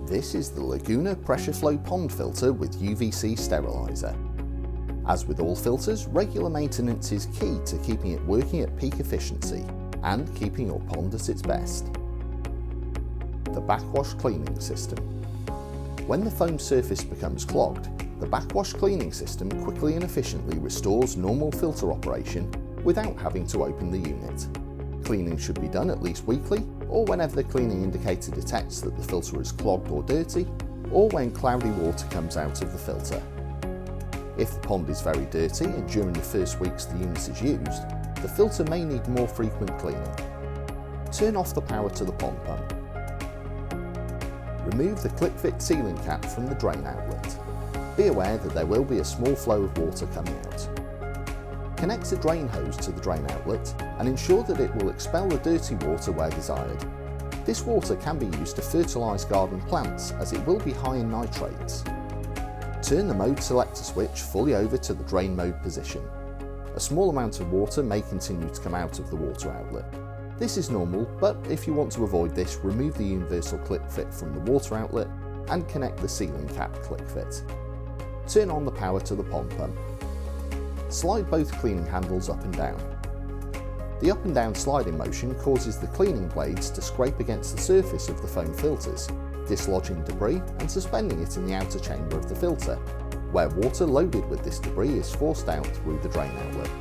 This is the Laguna Pressure-Flo Pond Filter with UVC Steriliser. As with all filters, regular maintenance is key to keeping it working at peak efficiency and keeping your pond at its best. The Backwash cleaning system. When the foam surface becomes clogged, the Backwash cleaning system quickly and efficiently restores normal filter operation without having to open the unit. Cleaning should be done at least weekly, or whenever the cleaning indicator detects that the filter is clogged or dirty, or when cloudy water comes out of the filter. If the pond is very dirty and during the first weeks the unit is used, the filter may need more frequent cleaning. Turn off the power to the pond pump. Remove the clip-fit sealing cap from the drain outlet. Be aware that there will be a small flow of water coming out. Connect a drain hose to the drain outlet and ensure that it will expel the dirty water where desired. This water can be used to fertilise garden plants as it will be high in nitrates. Turn the mode selector switch fully over to the drain mode position. A small amount of water may continue to come out of the water outlet. This is normal, but if you want to avoid this, remove the universal clip fit from the water outlet and connect the sealing cap clip fit. Turn on the power to the pond pump. Slide both cleaning handles up and down. The up and down sliding motion causes the cleaning blades to scrape against the surface of the foam filters, dislodging debris and suspending it in the outer chamber of the filter, where water loaded with this debris is forced out through the drain outlet.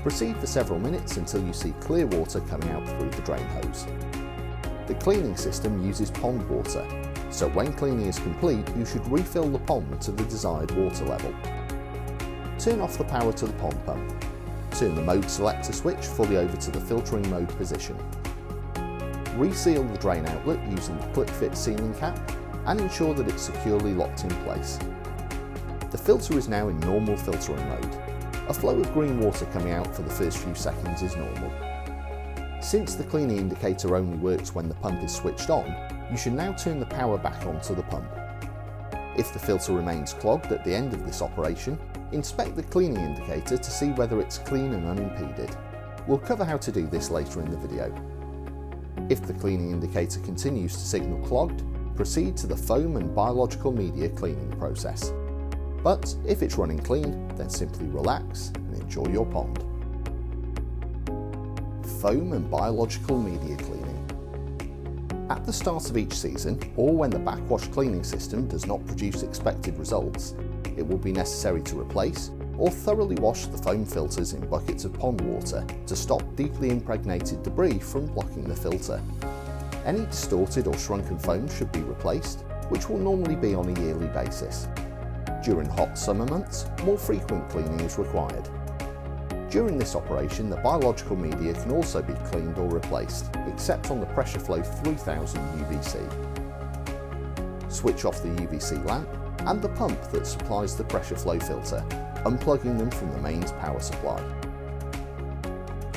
Proceed for several minutes until you see clear water coming out through the drain hose. The cleaning system uses pond water, so when cleaning is complete you should refill the pond to the desired water level. Turn off the power to the pond pump. Turn the mode selector switch fully over to the filtering mode position. Reseal the drain outlet using the clip-fit sealing cap and ensure that it's securely locked in place. The filter is now in normal filtering mode. A flow of green water coming out for the first few seconds is normal. Since the cleaning indicator only works when the pump is switched on, you should now turn the power back onto the pump. If the filter remains clogged at the end of this operation, inspect the cleaning indicator to see whether it's clean and unimpeded. We'll cover how to do this later in the video. If the cleaning indicator continues to signal clogged, proceed to the foam and biological media cleaning process. But if it's running clean, then simply relax and enjoy your pond. Foam and biological media cleaning. At the start of each season, or when the Backwash cleaning system does not produce expected results, it will be necessary to replace or thoroughly wash the foam filters in buckets of pond water to stop deeply impregnated debris from blocking the filter. Any distorted or shrunken foam should be replaced, which will normally be on a yearly basis. During hot summer months, more frequent cleaning is required. During this operation, the biological media can also be cleaned or replaced, except on the Pressure-Flo 3000 UVC. Switch off the UVC lamp and the pump that supplies the Pressure-Flo filter, unplugging them from the mains power supply.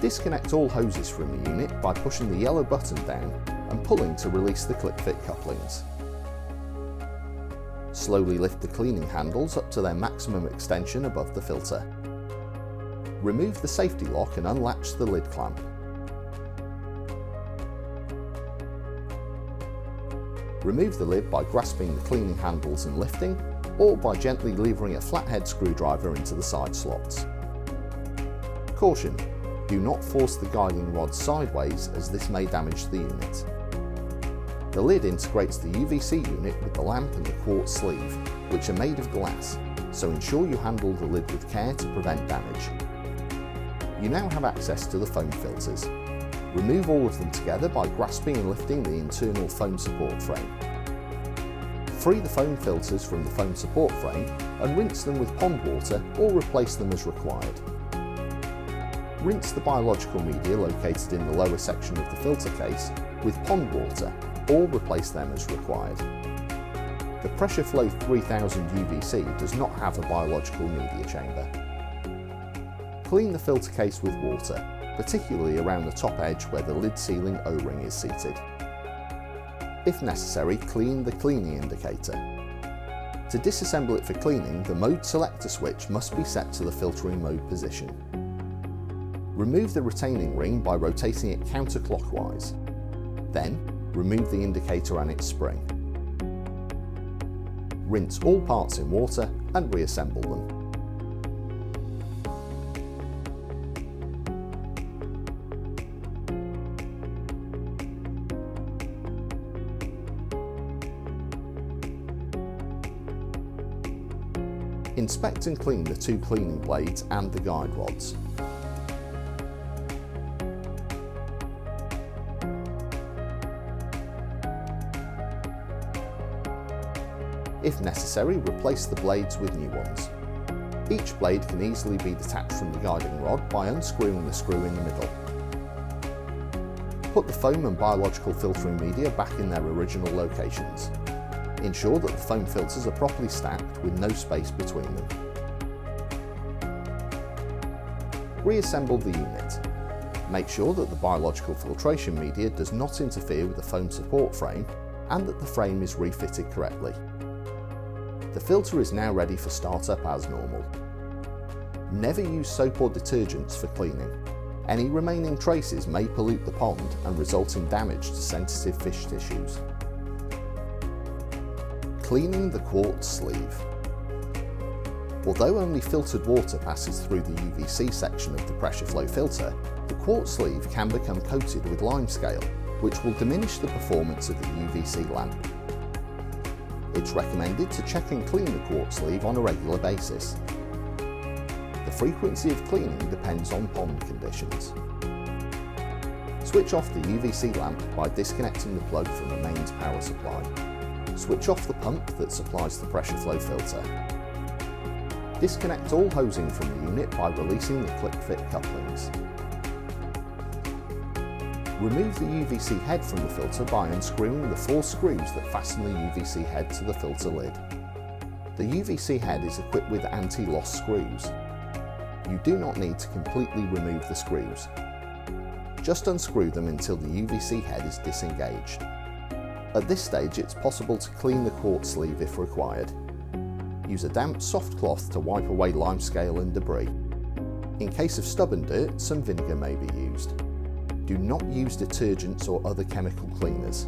Disconnect all hoses from the unit by pushing the yellow button down and pulling to release the clip-fit couplings. Slowly lift the cleaning handles up to their maximum extension above the filter. Remove the safety lock and unlatch the lid clamp. Remove the lid by grasping the cleaning handles and lifting, or by gently levering a flathead screwdriver into the side slots. Caution: do not force the guiding rod sideways as this may damage the unit. The lid integrates the UVC unit with the lamp and the Quartz sleeve, which are made of glass, so ensure you handle the lid with care to prevent damage. You now have access to the foam filters. Remove all of them together by grasping and lifting the internal foam support frame. Free the foam filters from the foam support frame and rinse them with pond water or replace them as required. Rinse the biological media located in the lower section of the filter case with pond water or replace them as required. The Pressure-Flo 3000 UVC does not have a biological media chamber. Clean the filter case with water, particularly around the top edge where the lid sealing O-ring is seated. If necessary, clean the cleaning indicator. To disassemble it for cleaning, the mode selector switch must be set to the filtering mode position. Remove the retaining ring by rotating it counterclockwise. Then, remove the indicator and its spring. Rinse all parts in water and reassemble them. Inspect and clean the two cleaning blades and the guide rods. If necessary, replace the blades with new ones. Each blade can easily be detached from the guiding rod by unscrewing the screw in the middle. Put the foam and biological filtering media back in their original locations. Ensure that the foam filters are properly stacked with no space between them. Reassemble the unit. Make sure that the biological filtration media does not interfere with the foam support frame and that the frame is refitted correctly. The filter is now ready for startup as normal. Never use soap or detergents for cleaning. Any remaining traces may pollute the pond and result in damage to sensitive fish tissues. Cleaning the quartz sleeve. Although only filtered water passes through the UVC section of the pressure flow filter, the quartz sleeve can become coated with limescale, which will diminish the performance of the UVC lamp. It's recommended to check and clean the quartz sleeve on a regular basis. The frequency of cleaning depends on pond conditions. Switch off the UVC lamp by disconnecting the plug from the mains power supply. Switch off the pump that supplies the pressure flow filter. Disconnect all hosing from the unit by releasing the click-fit couplings. Remove the UVC head from the filter by unscrewing the 4 screws that fasten the UVC head to the filter lid. The UVC head is equipped with anti-loss screws. You do not need to completely remove the screws. Just unscrew them until the UVC head is disengaged. At this stage, it's possible to clean the quartz sleeve if required. Use a damp, soft cloth to wipe away limescale and debris. In case of stubborn dirt, some vinegar may be used. Do not use detergents or other chemical cleaners.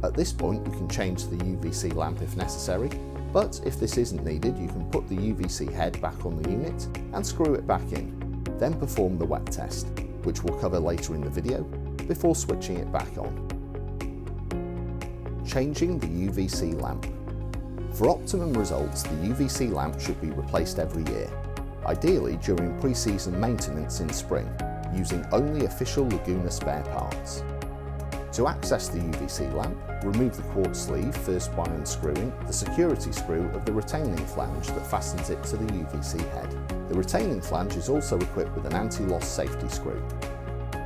At this point, you can change the UVC lamp if necessary, but if this isn't needed, you can put the UVC head back on the unit and screw it back in. Then perform the wet test, which we'll cover later in the video, before switching it back on. Changing the UVC lamp. For optimum results, the UVC lamp should be replaced every year, ideally during pre-season maintenance in spring, using only official Laguna spare parts. To access the UVC lamp, remove the quartz sleeve first by unscrewing the security screw of the retaining flange that fastens it to the UVC head. The retaining flange is also equipped with an anti-loss safety screw.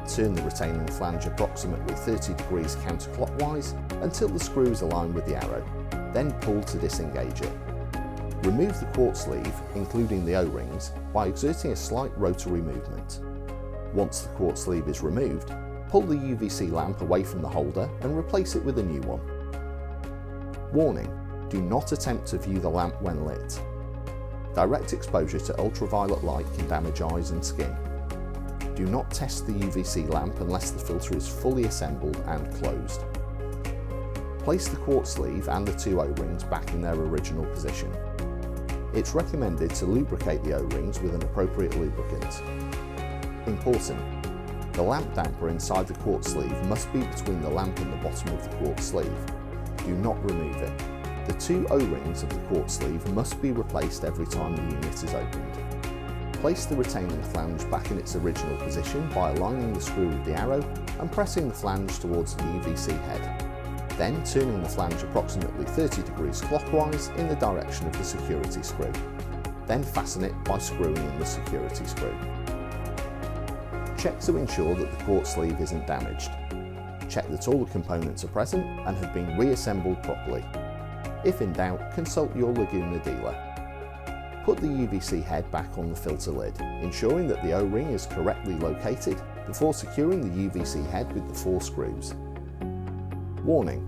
Turn the retaining flange approximately 30 degrees counterclockwise until the screws align with the arrow, then pull to disengage it. Remove the quartz sleeve, including the O-rings, by exerting a slight rotary movement. Once the quartz sleeve is removed, pull the UVC lamp away from the holder and replace it with a new one. Warning: do not attempt to view the lamp when lit. Direct exposure to ultraviolet light can damage eyes and skin. Do not test the UVC lamp unless the filter is fully assembled and closed. Place the quartz sleeve and the 2 O-rings back in their original position. It's recommended to lubricate the O-rings with an appropriate lubricant. Important: the lamp damper inside the quartz sleeve must be between the lamp and the bottom of the quartz sleeve. Do not remove it. The 2 O-rings of the quartz sleeve must be replaced every time the unit is opened. Place the retaining flange back in its original position by aligning the screw with the arrow and pressing the flange towards the UVC head. Then turning the flange approximately 30 degrees clockwise in the direction of the security screw. Then fasten it by screwing in the security screw. Check to ensure that the quartz sleeve isn't damaged. Check that all the components are present and have been reassembled properly. If in doubt, consult your Laguna dealer. Put the UVC head back on the filter lid, ensuring that the O-ring is correctly located before securing the UVC head with the 4 screws. Warning: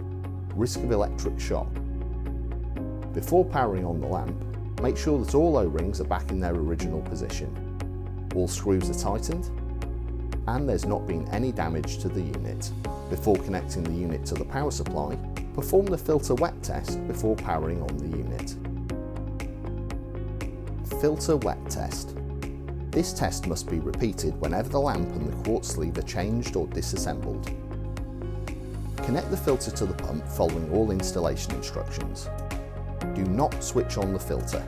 risk of electric shock. Before powering on the lamp, make sure that all O-rings are back in their original position. All screws are tightened. and there's not been any damage to the unit. Before connecting the unit to the power supply, perform the filter wet test before powering on the unit. Filter wet test. This test must be repeated whenever the lamp and the quartz sleeve are changed or disassembled. Connect the filter to the pump following all installation instructions. Do not switch on the filter.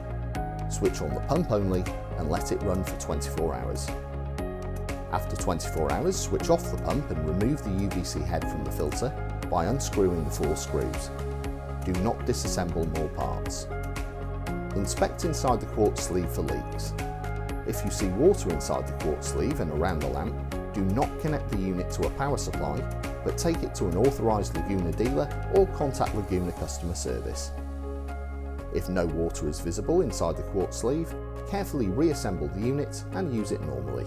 Switch on the pump only and let it run for 24 hours. After 24 hours, switch off the pump and remove the UVC head from the filter by unscrewing the 4 screws. Do not disassemble more parts. Inspect inside the quartz sleeve for leaks. If you see water inside the quartz sleeve and around the lamp, do not connect the unit to a power supply, but take it to an authorised Laguna dealer or contact Laguna customer service. If no water is visible inside the quartz sleeve, carefully reassemble the unit and use it normally.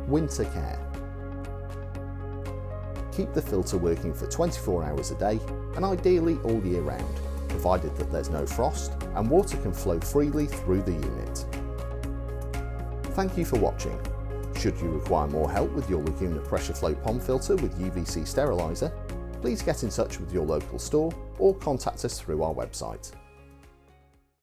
Winter care. Keep the filter working for 24 hours a day and ideally all year round, provided that there's no frost and water can flow freely through the unit. Thank you for watching. Should you require more help with your Laguna Pressure-Flo Pond Filter with UVC Steriliser, please get in touch with your local store or contact us through our website.